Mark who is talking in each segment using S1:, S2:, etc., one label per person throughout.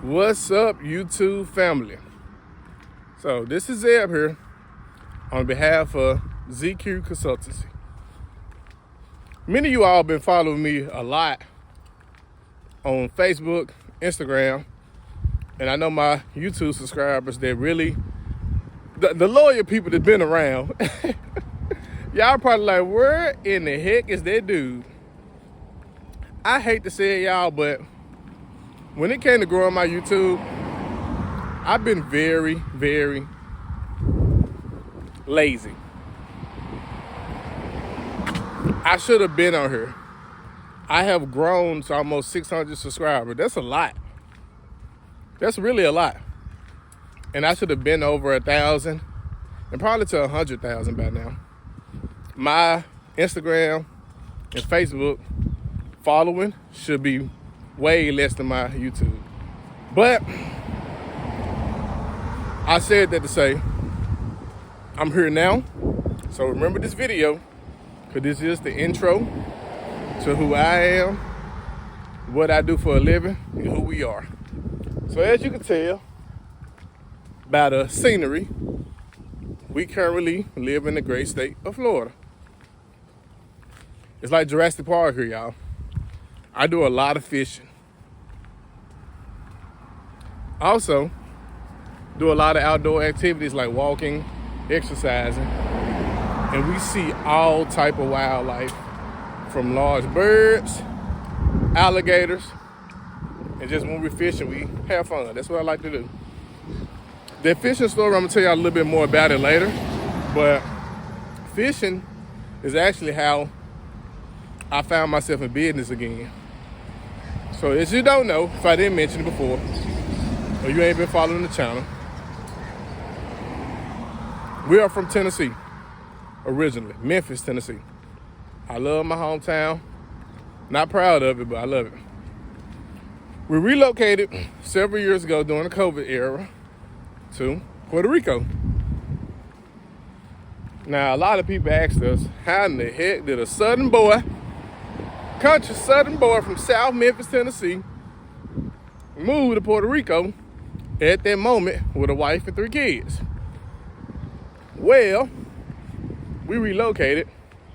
S1: What's up, YouTube family? So this is Zeb here on behalf of ZQ Consultancy. Many of you all been following me a lot on Facebook, Instagram, and I know my YouTube subscribers, they're really, the loyal people that's been around, y'all probably like, where in the heck is that dude? I hate to say it, y'all, but when it came to growing my YouTube, I've been very, very lazy. I should have been on here. I have grown to almost 600 subscribers. That's a lot. That's really a lot. And I should have been over 1,000 and probably to 100,000 by now. My Instagram and Facebook following should be way less than my YouTube. But I said that to say, I'm here now. So remember this video, because this is the intro to who I am, what I do for a living, and who we are. So as you can tell by the scenery, we currently live in the great state of Florida. It's like Jurassic Park here, y'all. I do a lot of fishing. Also, do a lot of outdoor activities like walking, exercising, and we see all type of wildlife, from large birds, alligators, and just when we're fishing, we have fun. That's what I like to do. The fishing story, I'm gonna tell y'all a little bit more about it later, but fishing is actually how I found myself in business again. So as you don't know, if I didn't mention it before, or you ain't been following the channel, we are from Tennessee, originally, Memphis, Tennessee. I love my hometown. Not proud of it, but I love it. We relocated several years ago during the COVID era to Puerto Rico. Now, a lot of people asked us, how in the heck did a country southern boy from South Memphis, Tennessee, move to Puerto Rico at that moment with a wife and 3 kids? Well, we relocated,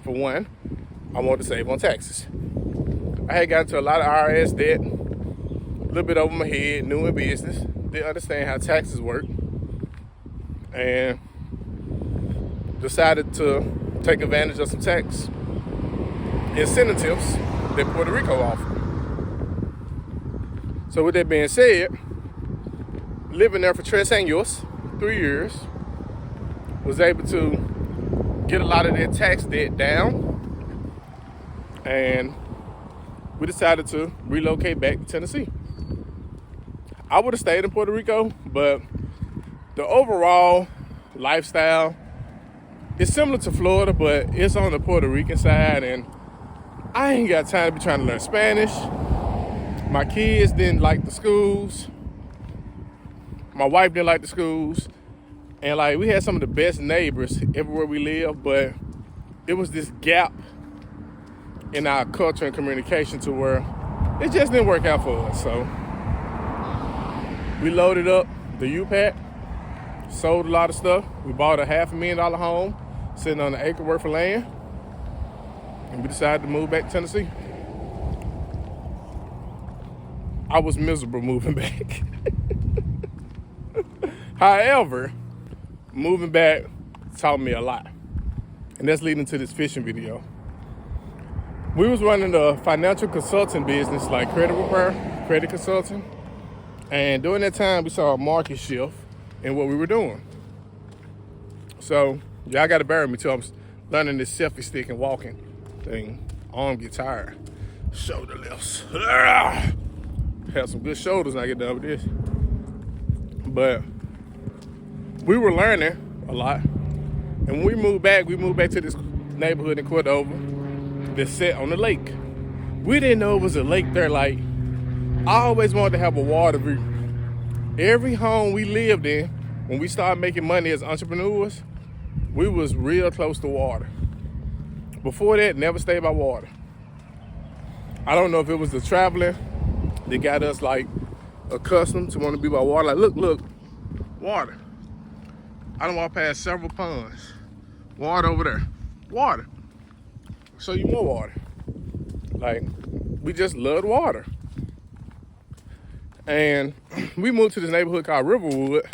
S1: for one, I wanted to save on taxes. I had gotten into a lot of IRS debt, a little bit over my head, new in business, didn't understand how taxes work, and decided to take advantage of some tax incentives that Puerto Rico offered. So with that being said, living there for 3 años, 3 years, was able to get a lot of that tax debt down, and we decided to relocate back to Tennessee. I would have stayed in Puerto Rico, but the overall lifestyle is similar to Florida, but it's on the Puerto Rican side, and I ain't got time to be trying to learn Spanish. My kids didn't like the schools. My wife didn't like the schools. And like, we had some of the best neighbors everywhere we live, but it was this gap in our culture and communication to where it just didn't work out for us. So we loaded up the U-Pack, sold a lot of stuff. We bought a $500,000 home sitting on an acre worth of land, and we decided to move back to Tennessee. I was miserable moving back. However, moving back taught me a lot, and that's leading to this fishing video. We was running a financial consulting business, like credit repair, credit consulting, and during that time, we saw a market shift in what we were doing. So y'all got to bear with me till I'm learning this selfie stick and walking thing. Arm get tired. Shoulder lifts. Have some good shoulders when I get done with this. But we were learning a lot. And when we moved back to this neighborhood in Cordova that's set on the lake. We didn't know it was a lake there. Like, I always wanted to have a water view. Every home we lived in, when we started making money as entrepreneurs, we was real close to water. Before that, never stayed by water. I don't know if it was the traveling that got us like accustomed to want to be by water. Like, look, water. I done walked past several ponds. Water over there. Water. Show you more water. Like, we just loved water. And we moved to this neighborhood called Riverwood.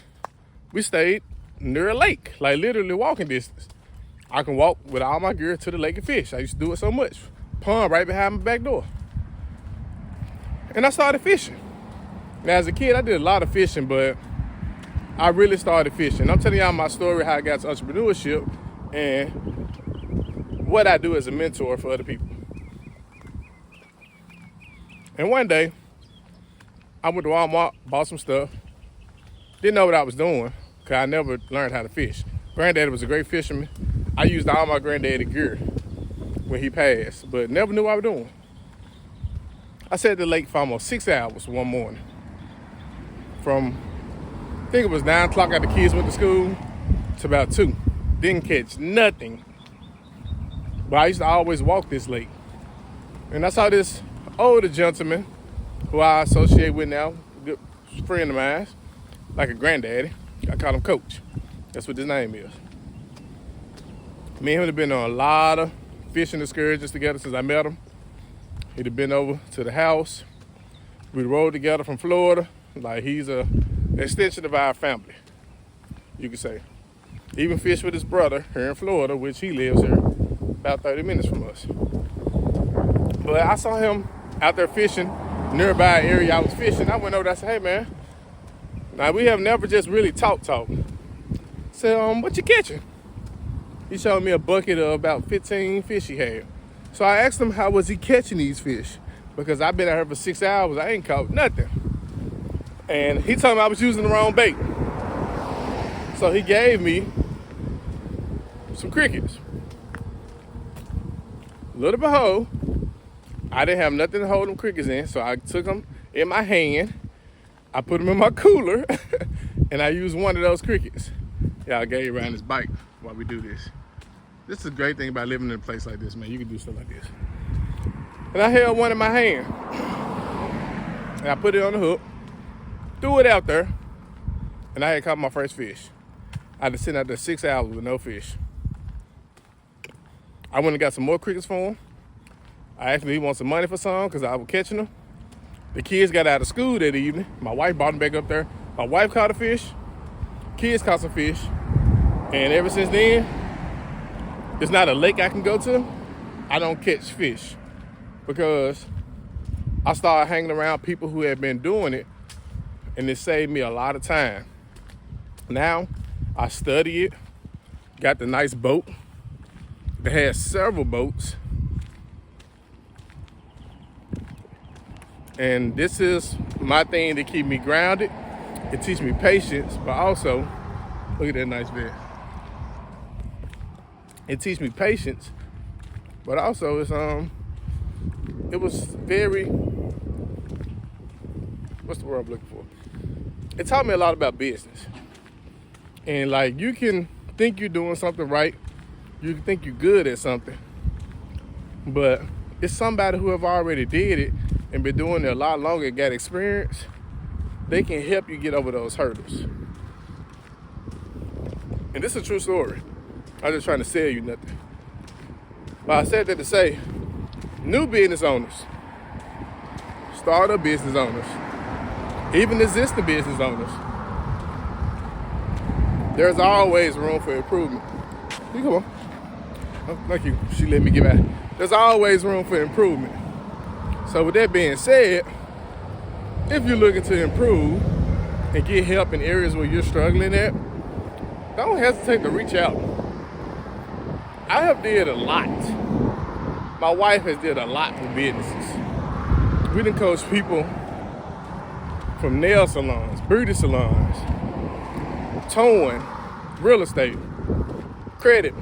S1: We stayed near a lake, like literally walking distance. I can walk with all my gear to the lake and fish. I used to do it so much. Pond right behind my back door. And I started fishing. Now, as a kid, I did a lot of fishing, but I really started fishing. I'm telling y'all my story, how I got to entrepreneurship and what I do as a mentor for other people. And one day, I went to Walmart, bought some stuff. Didn't know what I was doing, because I never learned how to fish. Granddaddy was a great fisherman. I used all my granddaddy gear when he passed, but never knew what I was doing. I sat at the lake for almost 6 hours one morning. From, I think it was 9 o'clock after the kids went to school, to about 2. Didn't catch nothing. But I used to always walk this lake. And I saw this older gentleman who I associate with now, a good friend of mine, like a granddaddy. I call him Coach. That's what his name is. Me and him have been on a lot of fishing excursions together since I met him. He'd have been over to the house. We rode together from Florida. Like, he's an extension of our family, you could say. Even fished with his brother here in Florida, which he lives here about 30 minutes from us. But I saw him out there fishing nearby area I was fishing. I went over there, I said, hey man, now we have never just really talked. I said, what you catching? He showed me a bucket of about 15 fish he had. So I asked him how was he catching these fish? Because I've been out here for 6 hours, I ain't caught nothing. And he told me I was using the wrong bait. So he gave me some crickets. Little behold, I didn't have nothing to hold them crickets in, so I took them in my hand, I put them in my cooler, and I used one of those crickets. Yeah, I gave you around this bike while we do this. This is a great thing about living in a place like this, man. You can do stuff like this. And I held one in my hand, and I put it on the hook, threw it out there, and I had caught my first fish. I had sitting out there 6 hours with no fish. I went and got some more crickets for him. I asked him if he wants some money for some because I was catching them. The kids got out of school that evening. My wife brought them back up there. My wife caught a fish. Kids caught some fish. And ever since then, it's not a lake I can go to. I don't catch fish because I started hanging around people who had been doing it, and it saved me a lot of time. Now, I study it, got the nice boat. It has several boats. And this is my thing to keep me grounded. It teaches me patience, but also, look at that nice bed. It teaches me patience, but also it was very, what's the word I'm looking for? It taught me a lot about business. And like, you can think you're doing something right, you can think you're good at something, but it's somebody who have already did it and been doing it a lot longer and got experience. They can help you get over those hurdles. And this is a true story. I'm just trying to sell you nothing. But I said that to say, new business owners, startup business owners, even existing business owners, there's always room for improvement. You come on. Oh, thank you. She let me get back. There's always room for improvement. So with that being said, if you're looking to improve and get help in areas where you're struggling at, don't hesitate to reach out. I have did a lot. My wife has did a lot with businesses. We done coach people from nail salons, beauty salons, towing, real estate, credit,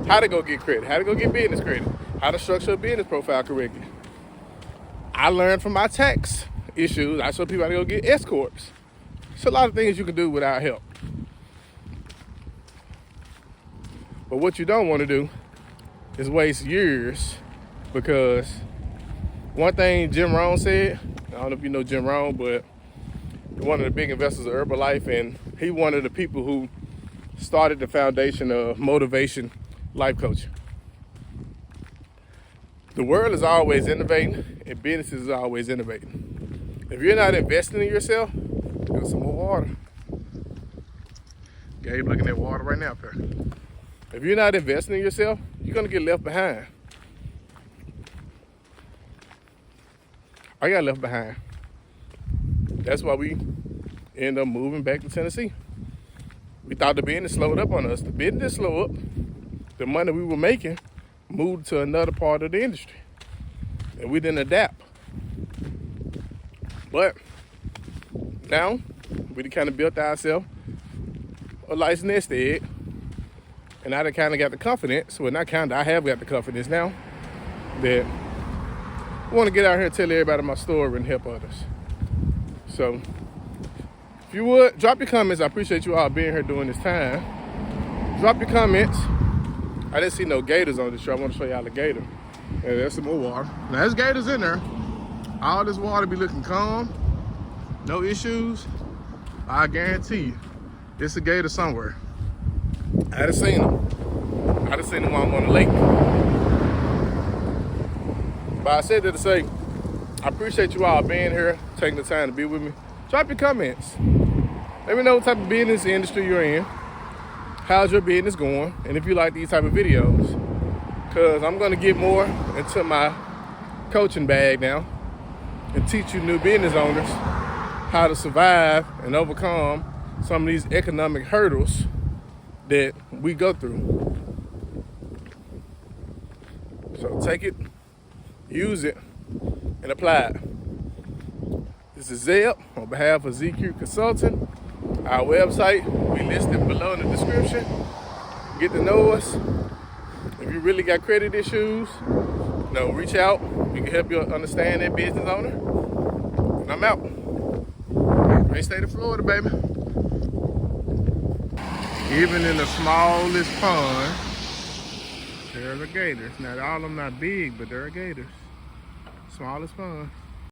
S1: how to go get credit, how to go get business credit, how to structure a business profile correctly. I learned from my tax issues. I show people how to go get S corps. It's a lot of things you can do without help. But what you don't want to do is waste years, because one thing Jim Rohn said, I don't know if you know Jim Rohn, but one of the big investors of Herbalife, and he one of the people who started the foundation of Motivation Life Coaching. The world is always innovating, and business is always innovating. If you're not investing in yourself, get some more water. Gabe looking at water right now up there. If you're not investing in yourself, you're gonna get left behind. I got left behind. That's why we ended up moving back to Tennessee. We thought the business slowed up on us. The business slowed up. The money we were making moved to another part of the industry, and we didn't adapt. But now we kind of built ourselves a nice nest egg, and I kind of got the confidence. Well, not kind of. I have got the confidence now that I want to get out here and tell everybody my story and help others. So, if you would, drop your comments. I appreciate you all being here during this time. Drop your comments. I didn't see no gators on this show. I want to show y'all the gator. And there's some more water. Now, there's gators in there. All this water be looking calm. No issues. I guarantee you, it's a gator somewhere. I done seen them. I done seen them while I'm on the lake. But I said that to say, I appreciate you all being here, taking the time to be with me. Drop your comments. Let me know what type of business industry you're in. How's your business going? And if you like these type of videos, because I'm going to get more into my coaching bag now and teach you new business owners how to survive and overcome some of these economic hurdles that we go through. So take it, use it, and apply it. This is Zeb on behalf of ZQ Consulting. Our website, we listed below in the description. Get to know us. If you really got credit issues, reach out. We can help you understand that business owner. And I'm out. Great state of Florida, baby. Even in the smallest pond, there are gators. Now, all of them not big, but there are gators. Smallest pond.